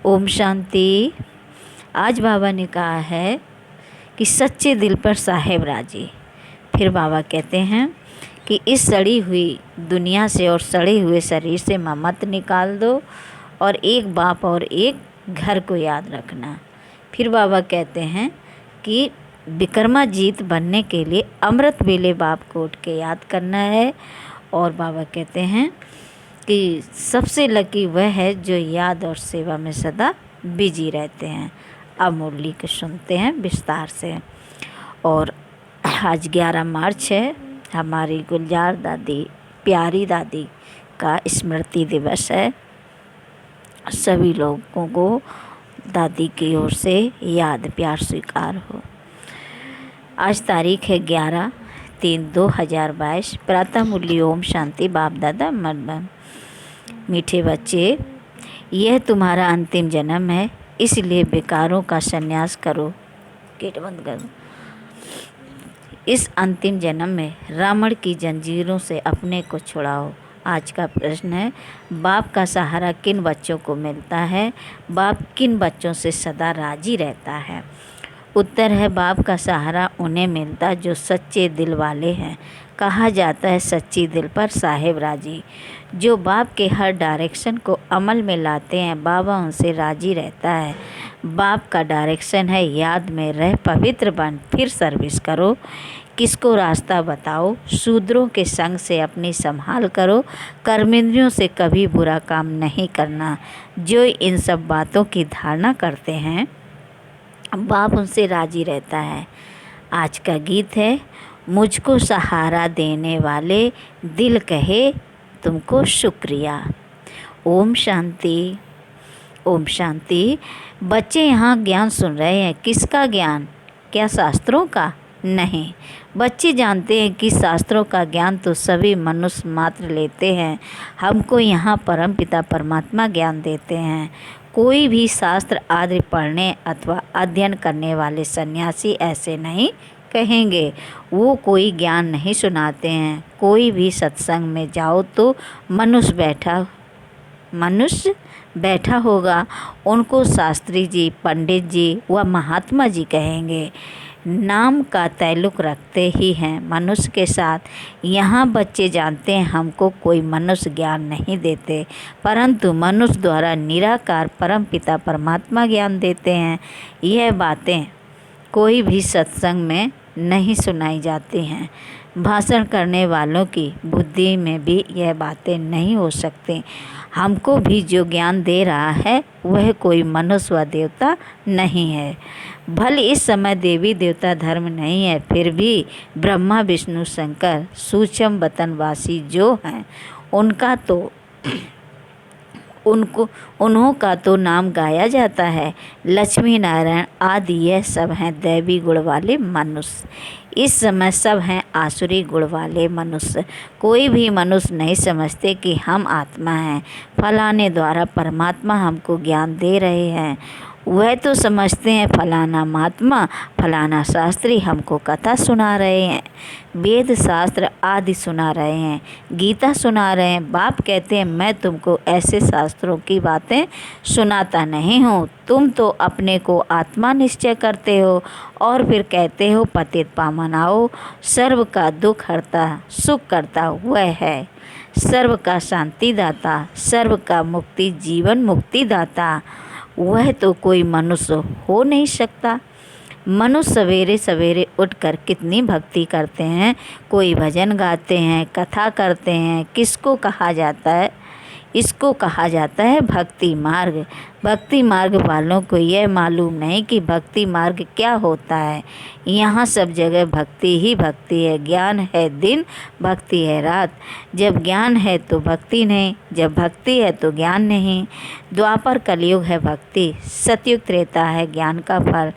ओम शांति। आज बाबा ने कहा है कि सच्चे दिल पर साहेब राजी। फिर बाबा कहते हैं कि इस सड़ी हुई दुनिया से और सड़े हुए शरीर से ममत निकाल दो और एक बाप और एक घर को याद रखना। फिर बाबा कहते हैं कि विक्रमाजीत बनने के लिए अमृत वेले बाप को उठ के याद करना है। और बाबा कहते हैं कि सबसे लकी वह है जो याद और सेवा में सदा बिजी रहते हैं। अब मुरली को सुनते हैं विस्तार से। और आज 11 मार्च है, हमारी गुलजार दादी, प्यारी दादी का स्मृति दिवस है। सभी लोगों को दादी की ओर से याद प्यार स्वीकार हो। आज तारीख है 11/3/2022। प्रातः मुरली ओम शांति। बाप दादा मधुबन। मीठे बच्चे, यह तुम्हारा अंतिम जन्म है, इसलिए विकारों का संन्यास करो। गेट बंद करो। इस अंतिम जन्म में रावण की जंजीरों से अपने को छुड़ाओ। आज का प्रश्न है, बाप का सहारा किन बच्चों को मिलता है? बाप किन बच्चों से सदा राजी रहता है? उत्तर है, बाप का सहारा उन्हें मिलता जो सच्चे दिल वाले हैं। कहा जाता है सच्ची दिल पर साहेब राजी। जो बाप के हर डायरेक्शन को अमल में लाते हैं, बाबा उनसे राजी रहता है। बाप का डायरेक्शन है, याद में रह पवित्र बन फिर सर्विस करो। किसको रास्ता बताओ? शूद्रों के संग से अपनी संभाल करो। कर्मेंद्रियों से कभी बुरा काम नहीं करना। जो इन सब बातों की धारणा करते हैं, बाप उनसे राजी रहता है। आज का गीत है, मुझको सहारा देने वाले दिल कहे तुमको शुक्रिया। ओम शांति। ओम शांति। बच्चे यहाँ ज्ञान सुन रहे हैं। किसका ज्ञान? क्या शास्त्रों का? नहीं। बच्चे जानते हैं कि शास्त्रों का ज्ञान तो सभी मनुष्य मात्र लेते हैं। हमको यहाँ परमपिता परमात्मा ज्ञान देते हैं। कोई भी शास्त्र आदि पढ़ने अथवा अध्ययन करने वाले सन्यासी ऐसे नहीं कहेंगे। वो कोई ज्ञान नहीं सुनाते हैं। कोई भी सत्संग में जाओ तो मनुष्य बैठा होगा, उनको शास्त्री जी, पंडित जी व महात्मा जी कहेंगे। नाम का ताल्लुक़ रखते ही हैं मनुष्य के साथ। यहाँ बच्चे जानते हैं हमको कोई मनुष्य ज्ञान नहीं देते, परंतु मनुष्य द्वारा निराकार परमपिता परमात्मा ज्ञान देते हैं। यह बातें कोई भी सत्संग में नहीं सुनाई जाती हैं। भाषण करने वालों की बुद्धि में भी यह बातें नहीं हो सकती। हमको भी जो ज्ञान दे रहा है वह कोई मनुष्य व देवता नहीं है। भले इस समय देवी देवता धर्म नहीं है, फिर भी ब्रह्मा विष्णु शंकर सूक्ष्म वतनवासी जो हैं उन्हों का तो नाम गाया जाता है। लक्ष्मी नारायण आदि यह सब हैं दैवी गुण वाले मनुष्य। इस समय सब हैं आसुरी गुण वाले मनुष्य। कोई भी मनुष्य नहीं समझते कि हम आत्मा हैं। फलाने द्वारा परमात्मा हमको ज्ञान दे रहे हैं। वह तो समझते हैं फलाना महात्मा, फलाना शास्त्री हमको कथा सुना रहे हैं, वेद शास्त्र आदि सुना रहे हैं, गीता सुना रहे हैं। बाप कहते हैं मैं तुमको ऐसे शास्त्रों की बातें सुनाता नहीं हूँ। तुम तो अपने को आत्मा निश्चय करते हो और फिर कहते हो पतित पावन आओ। सर्व का दुख हरता सुख करता वह है। सर्व का शांति दाता, सर्व का मुक्ति जीवन मुक्ति दाता, वह तो कोई मनुष्य हो नहीं सकता। मनुष्य सवेरे सवेरे उठकर कितनी भक्ति करते हैं। कोई भजन गाते हैं, कथा करते हैं। किसको कहा जाता है? इसको कहा जाता है भक्ति मार्ग। भक्ति मार्ग वालों को यह मालूम नहीं कि भक्ति मार्ग क्या होता है। यहाँ सब जगह भक्ति ही भक्ति है। ज्ञान है दिन, भक्ति है रात। जब ज्ञान है तो भक्ति नहीं, जब भक्ति है तो ज्ञान नहीं। द्वापर कलयुग है भक्ति, सतयुग त्रेता है ज्ञान का फल।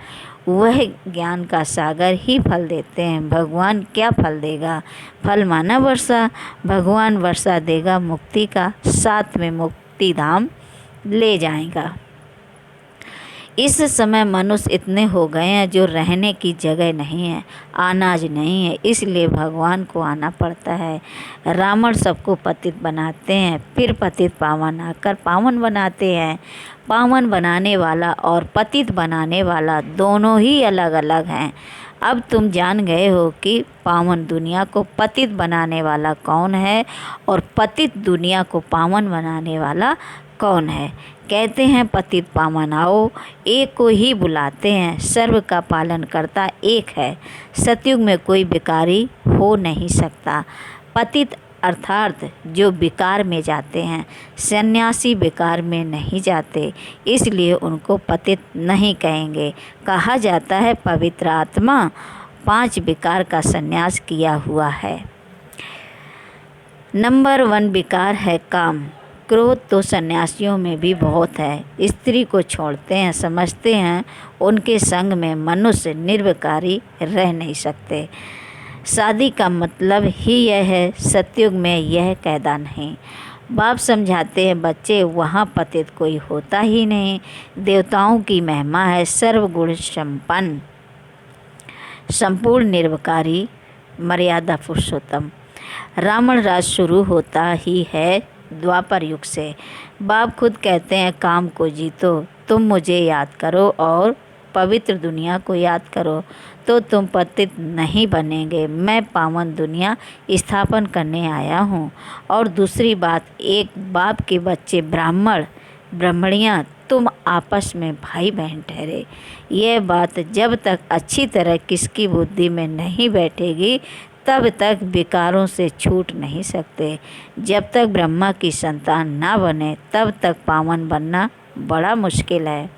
वह ज्ञान का सागर ही फल देते हैं। भगवान क्या फल देगा? फल माना वर्षा। भगवान वर्षा देगा मुक्ति का, साथ में मुक्ति धाम ले जाएगा। इस समय मनुष्य इतने हो गए हैं जो रहने की जगह नहीं है, अनाज नहीं है, इसलिए भगवान को आना पड़ता है। रावण सबको पतित बनाते हैं, फिर पतित पावन आकर पावन बनाते हैं। पावन बनाने वाला और पतित बनाने वाला दोनों ही अलग अलग हैं। अब तुम जान गए हो कि पावन दुनिया को पतित बनाने वाला कौन है और पतित दुनिया को पावन बनाने वाला कौन है। कहते हैं पतित पावन आओ, एक को ही बुलाते हैं, सर्व का पालन करता एक है। सतयुग में कोई विकारी हो नहीं सकता। पतित अर्थात जो विकार में जाते हैं, सन्यासी विकार में नहीं जाते, इसलिए उनको पतित नहीं कहेंगे। कहा जाता है पवित्र आत्मा 5 विकार का संन्यास किया हुआ है। नंबर 1 विकार है काम। क्रोध तो सन्यासियों में भी बहुत है। स्त्री को छोड़ते हैं, समझते हैं उनके संग में मनुष्य निर्विकारी रह नहीं सकते। शादी का मतलब ही यह है, सतयुग में यह कायदा नहीं। बाप समझाते हैं बच्चे वहाँ पतित कोई होता ही नहीं। देवताओं की महिमा है सर्वगुण संपन्न, संपूर्ण निर्विकारी, मर्यादा पुरुषोत्तम। रावण राज शुरू होता ही है द्वापर युग से। बाप खुद कहते हैं काम को जीतो, तुम मुझे याद करो और पवित्र दुनिया को याद करो तो तुम पतित नहीं बनेंगे। मैं पावन दुनिया स्थापन करने आया हूँ। और दूसरी बात, एक बाप के बच्चे ब्राह्मण ब्राह्मणियाँ तुम आपस में भाई बहन ठहरे। यह बात जब तक अच्छी तरह किसकी बुद्धि में नहीं बैठेगी तब तक विकारों से छूट नहीं सकते। जब तक ब्रह्मा की संतान ना बने तब तक पावन बनना बड़ा मुश्किल है,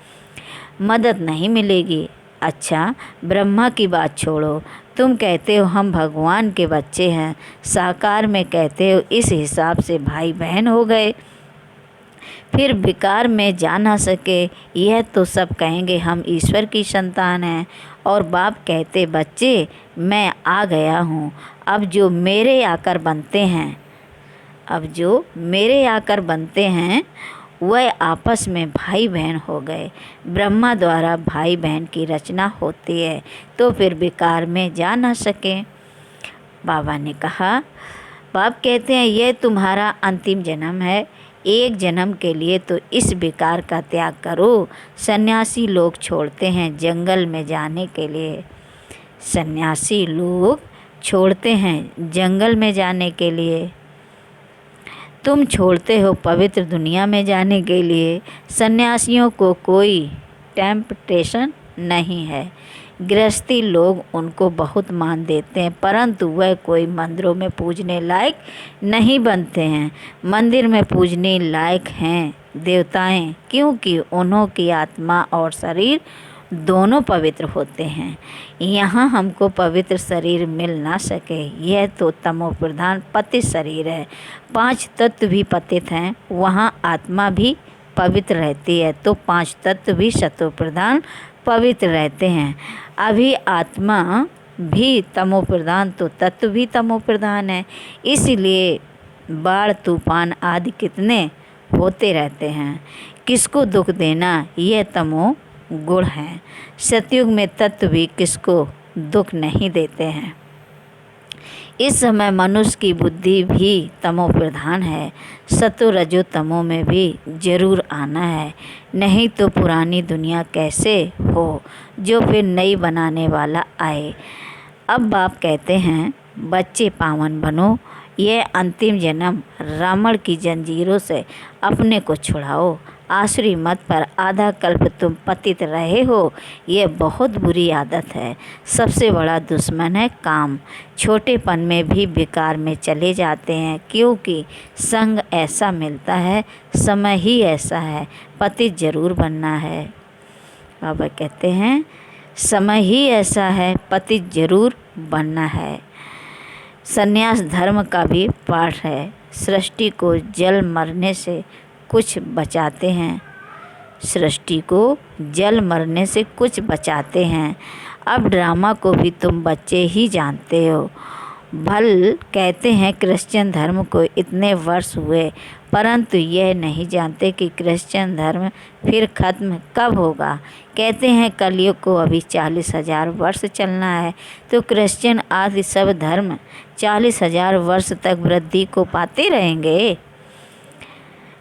मदद नहीं मिलेगी। अच्छा, ब्रह्मा की बात छोड़ो, तुम कहते हो हम भगवान के बच्चे हैं, साकार में कहते हो इस हिसाब से भाई बहन हो गए। फिर विकार में जा ना सके, यह तो सब कहेंगे हम ईश्वर की संतान हैं। और बाप कहते बच्चे मैं आ गया हूँ, अब जो मेरे आकर बनते हैं वह आपस में भाई बहन हो गए। ब्रह्मा द्वारा भाई बहन की रचना होती है तो फिर विकार में जा ना सके। बाबा ने कहा, बाप कहते हैं यह तुम्हारा अंतिम जन्म है, एक जन्म के लिए तो इस विकार का त्याग करो। सन्यासी लोग छोड़ते हैं जंगल में जाने के लिए, सन्यासी लोग छोड़ते हैं जंगल में जाने के लिए, तुम छोड़ते हो पवित्र दुनिया में जाने के लिए। सन्यासियों को कोई टेम्पटेशन नहीं है। गृहस्थी लोग उनको बहुत मान देते हैं परंतु वह कोई मंदिरों में पूजने लायक नहीं बनते हैं। मंदिर में पूजने लायक हैं देवताएं, क्योंकि उन्हों की आत्मा और शरीर दोनों पवित्र होते हैं। यहाँ हमको पवित्र शरीर मिल ना सके, यह तो तमो प्रधान पतित शरीर है। 5 तत्व भी पतित हैं, वहाँ आत्मा भी पवित्र रहती है तो 5 तत्व भी सतो प्रधान पवित्र रहते हैं। अभी आत्मा भी तमो प्रधान तो तत्व भी तमो प्रधान है, इसलिए बाढ़ तूफान आदि कितने होते रहते हैं। किसको दुख देना यह तमो गुण है। सतयुग में तत्व भी किसको दुख नहीं देते हैं। इस समय मनुष्य की बुद्धि भी तमो प्रधान है, सतो रजो तमो में भी जरूर आना है, नहीं तो पुरानी दुनिया कैसे हो जो फिर नई बनाने वाला आए। अब बाप कहते हैं बच्चे पावन बनो, यह अंतिम जन्म रावण की जंजीरों से अपने को छुड़ाओ। आसुरी मत पर आधा कल्प तुम पतित रहे हो, यह बहुत बुरी आदत है। सबसे बड़ा दुश्मन है काम। छोटेपन में भी विकार में चले जाते हैं क्योंकि संग ऐसा मिलता है, समय ही ऐसा है, पतित जरूर बनना है। बाबा कहते हैं समय ही ऐसा है, पतित जरूर बनना है। संन्यास धर्म का भी पाठ है। सृष्टि को जल मरने से कुछ बचाते हैं, सृष्टि को जल मरने से कुछ बचाते हैं। अब ड्रामा को भी तुम बच्चे ही जानते हो। भल कहते हैं क्रिश्चियन धर्म को इतने वर्ष हुए परंतु यह नहीं जानते कि क्रिश्चियन धर्म फिर खत्म कब होगा। कहते हैं कलयुग को अभी 40,000 वर्ष चलना है तो क्रिश्चियन आदि सब धर्म 40,000 वर्ष तक वृद्धि को पाते रहेंगे।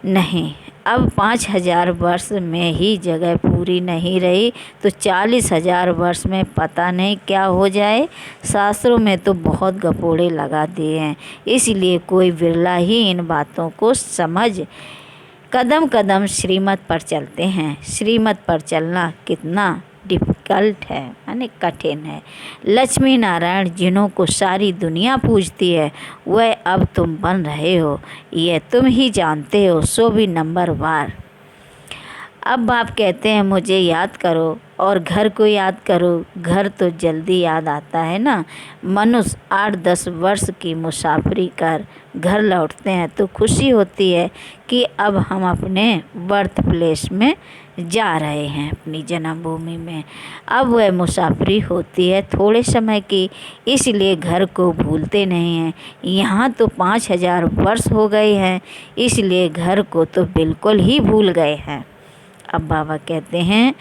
नहीं, अब 5,000 वर्ष में ही जगह पूरी नहीं रही तो 40,000 वर्ष में पता नहीं क्या हो जाए। शास्त्रों में तो बहुत गपोड़े लगा दिए हैं, इसलिए कोई बिरला ही इन बातों को समझ कदम कदम श्रीमत पर चलते हैं। श्रीमत पर चलना कितना डिफ़िकल्ट है, यानी कठिन है। लक्ष्मी नारायण जिन्हों को सारी दुनिया पूजती है वह अब तुम बन रहे हो, यह तुम ही जानते हो, सो भी नंबरवार। अब बाप कहते हैं मुझे याद करो और घर को याद करो। घर तो जल्दी याद आता है ना। मनुष्य 8-10 वर्ष की मुसाफरी कर घर लौटते हैं तो खुशी होती है कि अब हम अपने बर्थ प्लेस में जा रहे हैं, अपनी जन्मभूमि में। अब वह मुसाफरी होती है थोड़े समय की, इसलिए घर को भूलते नहीं हैं। यहाँ तो 5,000 वर्ष हो गए हैं, इसलिए घर को तो बिल्कुल ही भूल गए हैं। अब बाबा कहते हैं,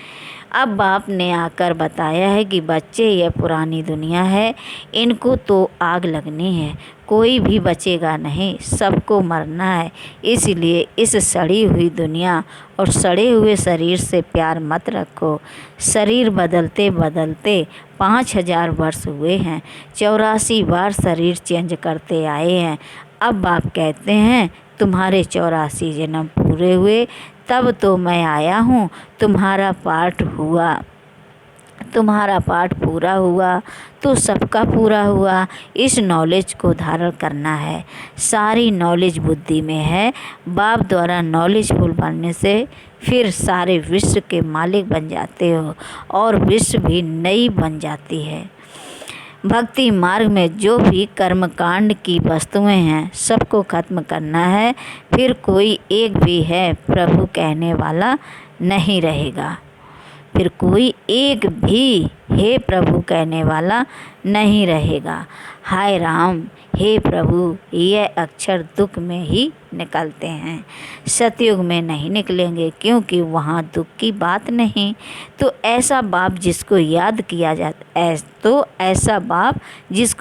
अब बाप ने आकर बताया है कि बच्चे यह पुरानी दुनिया है, इनको तो आग लगनी है, कोई भी बचेगा नहीं, सबको मरना है। इसलिए इस सड़ी हुई दुनिया और सड़े हुए शरीर से प्यार मत रखो। शरीर बदलते बदलते 5,000 वर्ष हुए हैं, 84 बार शरीर चेंज करते आए हैं। अब बाप कहते हैं तुम्हारे 84 जन्म पूरे हुए तब तो मैं आया हूँ, तुम्हारा पार्ट पूरा हुआ तो सबका पूरा हुआ। इस नॉलेज को धारण करना है। सारी नॉलेज बुद्धि में है। बाप द्वारा नॉलेजफुल बनने से फिर सारे विश्व के मालिक बन जाते हो और विश्व भी नई बन जाती है। भक्ति मार्ग में जो भी कर्मकांड की वस्तुएं हैं सबको खत्म करना है, फिर कोई एक भी है प्रभु कहने वाला नहीं रहेगा। फिर कोई एक भी हे प्रभु कहने वाला नहीं रहेगा। हाय राम, हे प्रभु, यह अक्षर दुख में ही निकलते हैं, सतयुग में नहीं निकलेंगे, क्योंकि वहाँ दुख की बात नहीं। तो ऐसा बाप जिसको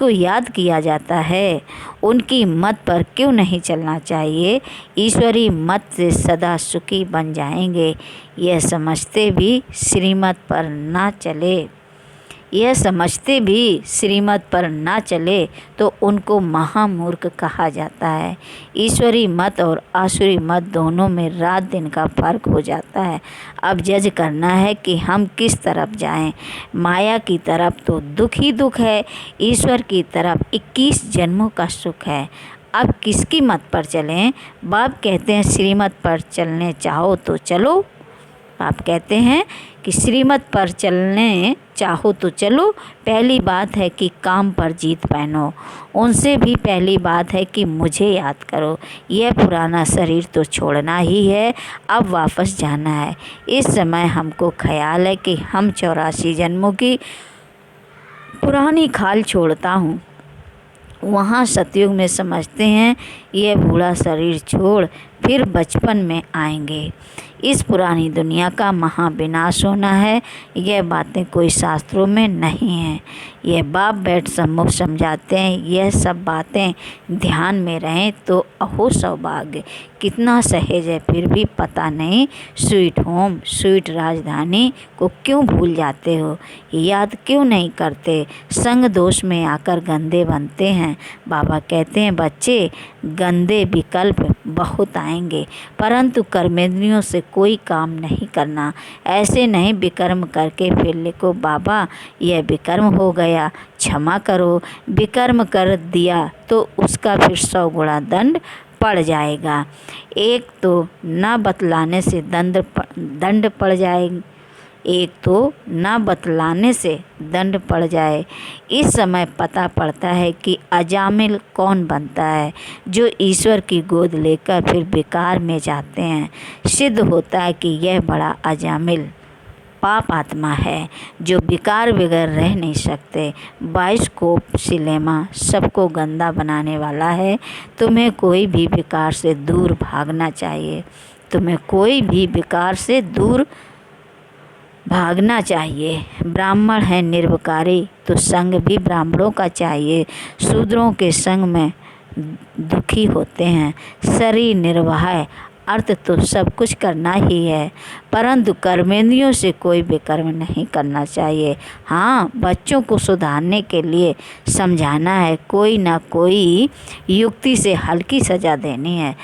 याद किया जाता है उनकी मत पर क्यों नहीं चलना चाहिए। ईश्वरी मत से सदा सुखी बन जाएंगे। यह समझते भी श्रीमत पर ना चले तो उनको महामूर्ख कहा जाता है। ईश्वरी मत और आसुरी मत दोनों में रात दिन का फर्क हो जाता है। अब जज करना है कि हम किस तरफ जाएं। माया की तरफ तो दुख ही दुख है, ईश्वर की तरफ 21 जन्मों का सुख है। अब किसकी मत पर चलें। बाप कहते हैं श्रीमत पर चलने चाहो तो चलो। आप कहते हैं कि श्रीमत पर चलने चाहो तो चलो। पहली बात है कि काम पर जीत पहनो। उनसे भी पहली बात है कि मुझे याद करो। यह पुराना शरीर तो छोड़ना ही है, अब वापस जाना है। इस समय हमको ख्याल है कि हम 84 जन्मों की पुरानी खाल छोड़ता हूँ। वहाँ सतयुग में समझते हैं यह बूढ़ा शरीर छोड़ फिर बचपन में आएंगे। इस पुरानी दुनिया का महाविनाश होना है। यह बातें कोई शास्त्रों में नहीं हैं। यह बाप बैठ सम्मुख समझाते हैं। यह सब बातें ध्यान में रहें तो अहो सौभाग्य, कितना सहज है, फिर भी पता नहीं। स्वीट होम, स्वीट राजधानी को क्यों भूल जाते हो, याद क्यों नहीं करते। संग दोष में आकर गंदे बनते हैं। बाबा कहते हैं बच्चे, गंदे विकल्प बहुत आएंगे, परंतु कर्मेंद्रियों से कोई काम नहीं करना। ऐसे नहीं विकर्म करके फिर लिखो बाबा यह विकर्म हो गया, क्षमा करो। विकर्म कर दिया तो उसका फिर 100 गुणा दंड पड़ जाएगा। एक तो न बतलाने से दंड पड़ जाएगा, एक तो न बतलाने से दंड पड़ जाए। इस समय पता पड़ता है कि अजामिल कौन बनता है, जो ईश्वर की गोद लेकर फिर विकार में जाते हैं। सिद्ध होता है कि यह बड़ा अजामिल पाप आत्मा है, जो विकार बगैर रह नहीं सकते। बाइस्कोप सिनेमा सबको गंदा बनाने वाला है। तुम्हें कोई भी विकार से दूर भागना चाहिए। ब्राह्मण है निर्विकारी तो संग भी ब्राह्मणों का चाहिए। शूद्रों के संग में दुखी होते हैं। शरीर निर्वाह अर्थ तो सब कुछ करना ही है, परंतु कर्मेंद्रियों से कोई भी कर्म नहीं करना चाहिए। हाँ, बच्चों को सुधारने के लिए समझाना है, कोई ना कोई युक्ति से हल्की सज़ा देनी है।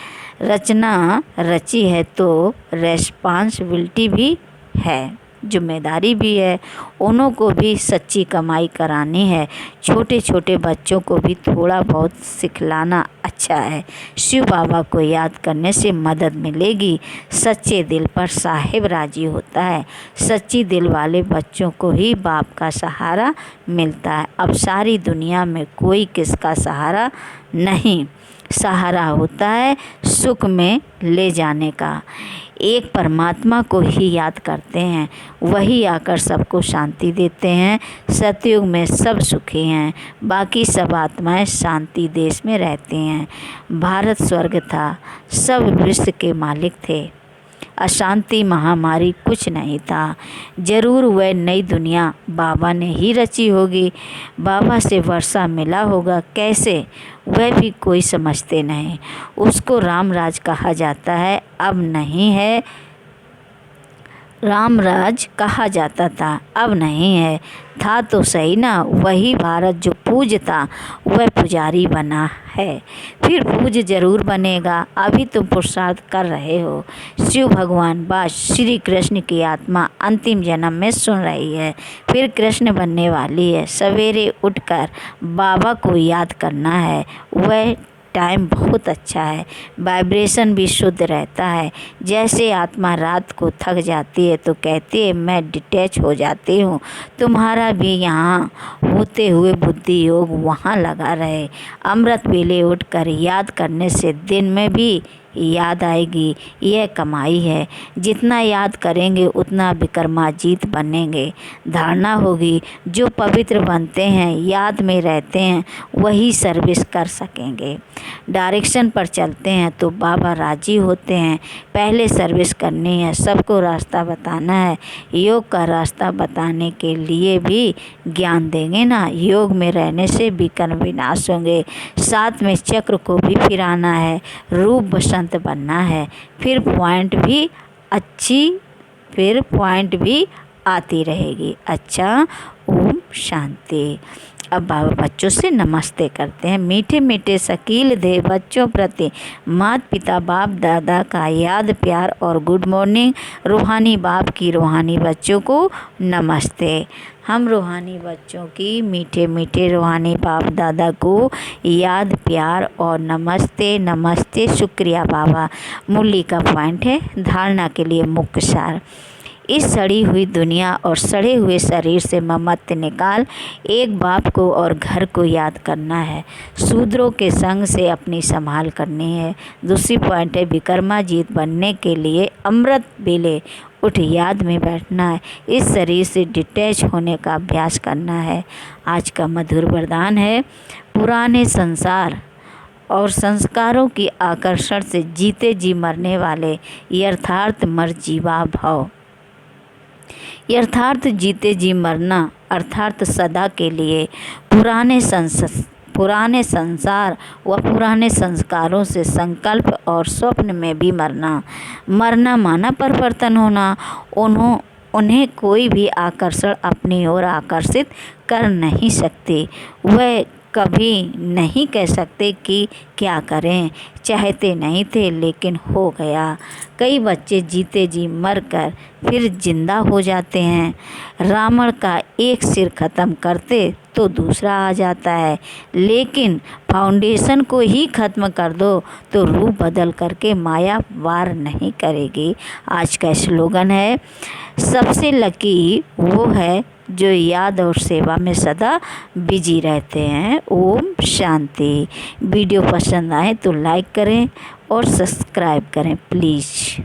रचना रची है तो रेस्पॉन्सिबिलिटी भी है, जिम्मेदारी भी है। उन्हों को भी सच्ची कमाई करानी है। छोटे छोटे बच्चों को भी थोड़ा बहुत सिखलाना अच्छा है। शिव बाबा को याद करने से मदद मिलेगी। सच्चे दिल पर साहिब राजी होता है। सच्ची दिल वाले बच्चों को ही बाप का सहारा मिलता है। अब सारी दुनिया में कोई किसका सहारा नहीं, सहारा होता है सुख में ले जाने का। एक परमात्मा को ही याद करते हैं, वही आकर सबको शांति देते हैं। सतयुग में सब सुखी हैं, बाकी सब आत्माएं शांति देश में रहती हैं। भारत स्वर्ग था, सब विश्व के मालिक थे। अशांति महामारी कुछ नहीं था। जरूर वह नई दुनिया बाबा ने ही रची होगी। बाबा से वर्षा मिला होगा कैसे, वह भी कोई समझते नहीं। उसको रामराज कहा जाता है, अब नहीं है। रामराज कहा जाता था, अब नहीं है। था तो सही ना, वही भारत जो पूजता वह पुजारी बना है, फिर पूज जरूर बनेगा। अभी तुम पुरुषार्थ कर रहे हो। शिव भगवान बात श्री कृष्ण की आत्मा अंतिम जन्म में सुन रही है, फिर कृष्ण बनने वाली है। सवेरे उठकर बाबा को याद करना है, वह टाइम बहुत अच्छा है। वाइब्रेशन भी शुद्ध रहता है। जैसे आत्मा रात को थक जाती है तो कहती है मैं डिटैच हो जाती हूँ, तुम्हारा भी यहाँ होते हुए बुद्धि योग वहाँ लगा रहे। अमृत वेले उठकर याद करने से दिन में भी याद आएगी, यह कमाई है। जितना याद करेंगे उतना विक्रमाजीत बनेंगे। धारणा होगी, जो पवित्र बनते हैं, याद में रहते हैं, वही सर्विस कर सकेंगे। डायरेक्शन पर चलते हैं तो बाबा राजी होते हैं। पहले सर्विस करनी है, सबको रास्ता बताना है। योग का रास्ता बताने के लिए भी ज्ञान देंगे ना। योग में रहने से विकर्म विनाश होंगे। साथ में चक्र को भी फिराना है, रूप बसंत बनना है। फिर पॉइंट भी आती रहेगी। अच्छा, ओम शांति। अब बाबा बच्चों से नमस्ते करते हैं। मीठे मीठे शकील दे बच्चों प्रति माता पिता बाप दादा का याद प्यार और गुड मॉर्निंग। रूहानी बाप की रूहानी बच्चों को नमस्ते। हम रूहानी बच्चों की मीठे मीठे रूहानी बाप दादा को याद प्यार और नमस्ते नमस्ते। शुक्रिया बाबा। मुरली का पॉइंट है धारणा के लिए मुख्य सार। इस सड़ी हुई दुनिया और सड़े हुए शरीर से ममत्व निकाल एक बाप को और घर को याद करना है। शूद्रों के संग से अपनी संभाल करनी है। दूसरी पॉइंट है विक्रमाजीत बनने के लिए अमृत बेले उठ याद में बैठना है। इस शरीर से डिटैच होने का अभ्यास करना है। आज का मधुर वरदान है पुराने संसार और संस्कारों की आकर्षण से जीते जी मरने वाले यथार्थ मर जीवा भव। यथार्थ जीते जी मरना अर्थात सदा के लिए पुराने संसार व पुराने संस्कारों से संकल्प और स्वप्न में भी मरना माना परिवर्तन होना। उन्हें कोई भी आकर्षण अपनी ओर आकर्षित कर नहीं सकते। वह कभी नहीं कह सकते कि क्या करें, चाहते नहीं थे लेकिन हो गया। कई बच्चे जीते जी मर कर फिर जिंदा हो जाते हैं। रावण का एक सिर ख़त्म करते तो दूसरा आ जाता है, लेकिन फाउंडेशन को ही ख़त्म कर दो तो रूप बदल करके माया वार नहीं करेगी। आज का स्लोगन है सबसे लकी वो है जो याद और सेवा में सदा बिजी रहते हैं। ओम शांति। वीडियो पसंद आए तो लाइक करें और सब्सक्राइब करें प्लीज़।